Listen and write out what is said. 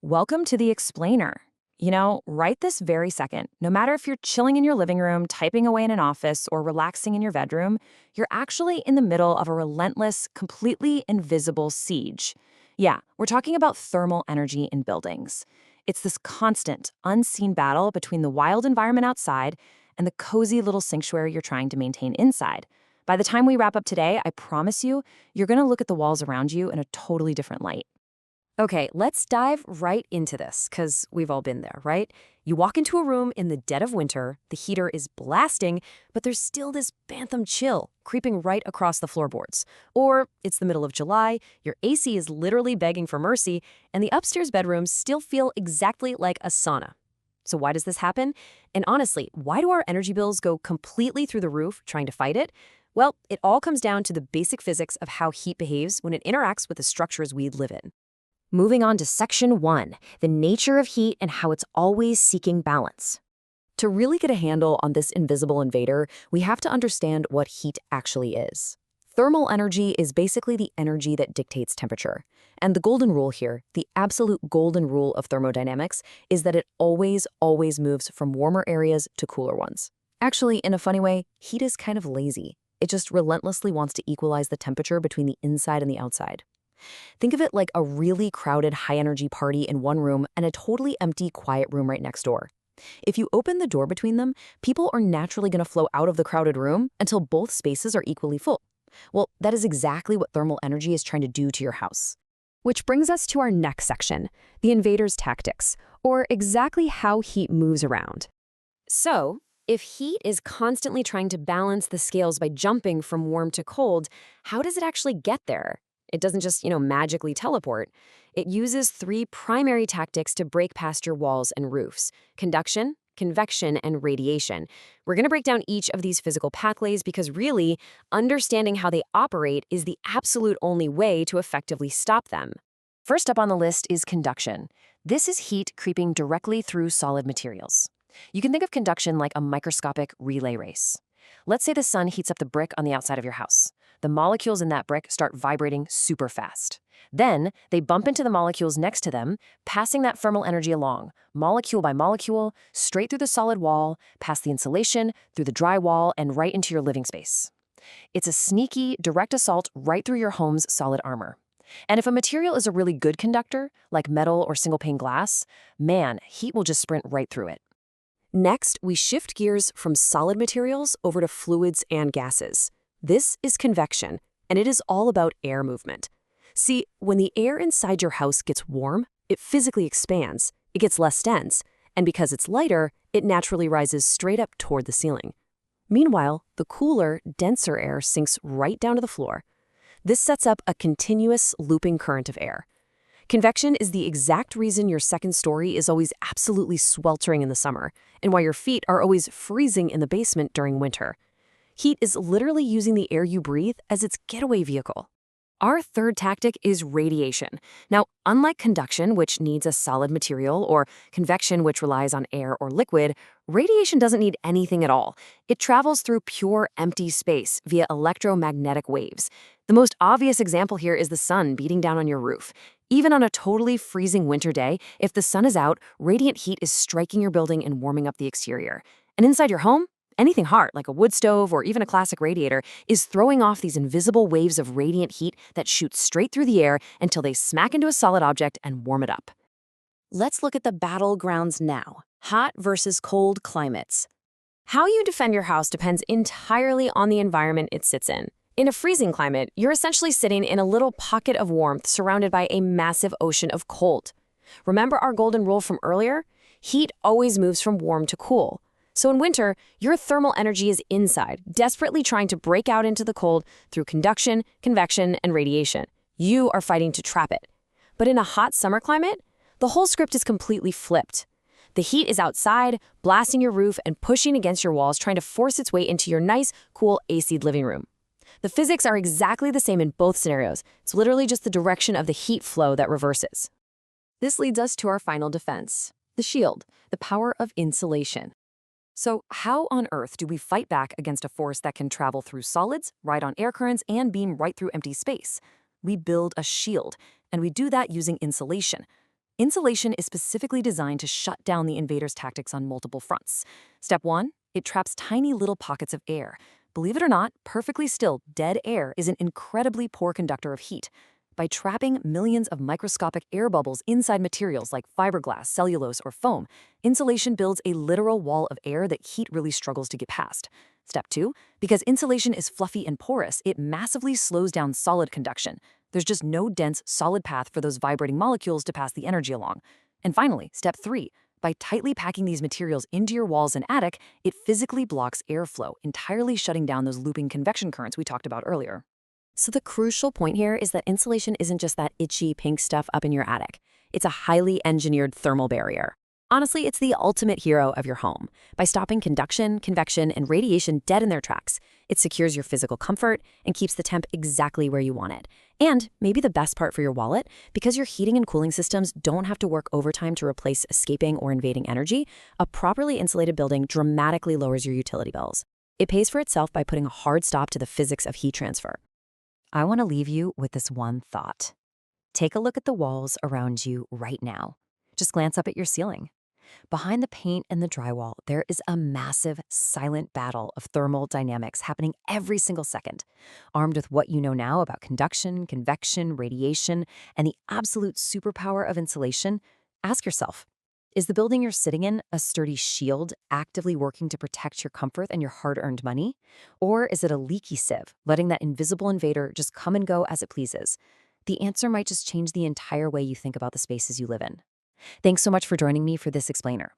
Welcome to the explainer. Right this very second, no matter if you're chilling in your living room, typing away in an office, or relaxing in your bedroom, you're actually in the middle of a relentless, completely invisible siege. Yeah, we're talking about thermal energy in buildings. It's this constant, unseen battle between the wild environment outside and the cozy little sanctuary you're trying to maintain inside. By the time we wrap up today, I promise you, you're going to look at the walls around you in a totally different light. Okay, let's dive right into this, because we've all been there, right? You walk into a room in the dead of winter, the heater is blasting, but there's still this bantam chill creeping right across the floorboards. Or it's the middle of July, your AC is literally begging for mercy, and the upstairs bedrooms still feel exactly like a sauna. So why does this happen? And honestly, why do our energy bills go completely through the roof trying to fight it? Well, it all comes down to the basic physics of how heat behaves when it interacts with the structures we live in. Moving on to Section 1, the nature of heat and how it's always seeking balance. To really get a handle on this invisible invader, we have to understand what heat actually is. Thermal energy is basically the energy that dictates temperature. And the golden rule here, the absolute golden rule of thermodynamics, is that it always moves from warmer areas to cooler ones. Actually, in a funny way, heat is kind of lazy. It just relentlessly wants to equalize the temperature between the inside and the outside. Think of it like a really crowded high-energy party in one room and a totally empty, quiet room right next door. If you open the door between them, people are naturally going to flow out of the crowded room until both spaces are equally full. Well, that is exactly what thermal energy is trying to do to your house. Which brings us to our next section, the invader's tactics, or exactly how heat moves around. So, if heat is constantly trying to balance the scales by jumping from warm to cold, how does it actually get there? It doesn't just, magically teleport. It uses three primary tactics to break past your walls and roofs: conduction, convection, and radiation. We're going to break down each of these physical pathways because really, understanding how they operate is the absolute only way to effectively stop them. First up on the list is conduction. This is heat creeping directly through solid materials. You can think of conduction like a microscopic relay race. Let's say the sun heats up the brick on the outside of your house. The molecules in that brick start vibrating super fast. Then, they bump into the molecules next to them, passing that thermal energy along, molecule by molecule, straight through the solid wall, past the insulation, through the dry wall, and right into your living space. It's a sneaky, direct assault right through your home's solid armor. And if a material is a really good conductor, like metal or single-pane glass, man, heat will just sprint right through it. Next, we shift gears from solid materials over to fluids and gases. This is convection, and it is all about air movement. See, when the air inside your house gets warm, it physically expands, it gets less dense, and because it's lighter, it naturally rises straight up toward the ceiling. Meanwhile, the cooler, denser air sinks right down to the floor. This sets up a continuous, looping current of air. Convection is the exact reason your second story is always absolutely sweltering in the summer, and why your feet are always freezing in the basement during winter. Heat is literally using the air you breathe as its getaway vehicle. Our third tactic is radiation. Now, unlike conduction, which needs a solid material, or convection, which relies on air or liquid, radiation doesn't need anything at all. It travels through pure empty space via electromagnetic waves. The most obvious example here is the sun beating down on your roof. Even on a totally freezing winter day, if the sun is out, radiant heat is striking your building and warming up the exterior. And inside your home, anything hard, like a wood stove or even a classic radiator, is throwing off these invisible waves of radiant heat that shoot straight through the air until they smack into a solid object and warm it up. Let's look at the battlegrounds now: hot versus cold climates. How you defend your house depends entirely on the environment it sits in. In a freezing climate, you're essentially sitting in a little pocket of warmth surrounded by a massive ocean of cold. Remember our golden rule from earlier? Heat always moves from warm to cool. So in winter, your thermal energy is inside, desperately trying to break out into the cold through conduction, convection, and radiation. You are fighting to trap it. But in a hot summer climate, the whole script is completely flipped. The heat is outside, blasting your roof and pushing against your walls, trying to force its way into your nice, cool, AC'd living room. The physics are exactly the same in both scenarios. It's literally just the direction of the heat flow that reverses. This leads us to our final defense, the shield, the power of insulation. So how on earth do we fight back against a force that can travel through solids, ride on air currents, and beam right through empty space? We build a shield, and we do that using insulation. Insulation is specifically designed to shut down the invader's tactics on multiple fronts. Step 1, it traps tiny little pockets of air. Believe it or not, perfectly still, dead air is an incredibly poor conductor of heat. By trapping millions of microscopic air bubbles inside materials like fiberglass, cellulose, or foam, insulation builds a literal wall of air that heat really struggles to get past. Step 2, because insulation is fluffy and porous, it massively slows down solid conduction. There's just no dense, solid path for those vibrating molecules to pass the energy along. And finally, step 3, by tightly packing these materials into your walls and attic, it physically blocks airflow, entirely shutting down those looping convection currents we talked about earlier. So the crucial point here is that insulation isn't just that itchy pink stuff up in your attic. It's a highly engineered thermal barrier. Honestly, it's the ultimate hero of your home. By stopping conduction, convection, and radiation dead in their tracks, it secures your physical comfort and keeps the temp exactly where you want it. And maybe the best part for your wallet, because your heating and cooling systems don't have to work overtime to replace escaping or invading energy, a properly insulated building dramatically lowers your utility bills. It pays for itself by putting a hard stop to the physics of heat transfer. I want to leave you with this one thought. Take a look at the walls around you right now. Just glance up at your ceiling. Behind the paint and the drywall, there is a massive, silent battle of thermal dynamics happening every single second. Armed with what you know now about conduction, convection, radiation, and the absolute superpower of insulation, ask yourself, is the building you're sitting in a sturdy shield actively working to protect your comfort and your hard-earned money? Or is it a leaky sieve, letting that invisible invader just come and go as it pleases? The answer might just change the entire way you think about the spaces you live in. Thanks so much for joining me for this explainer.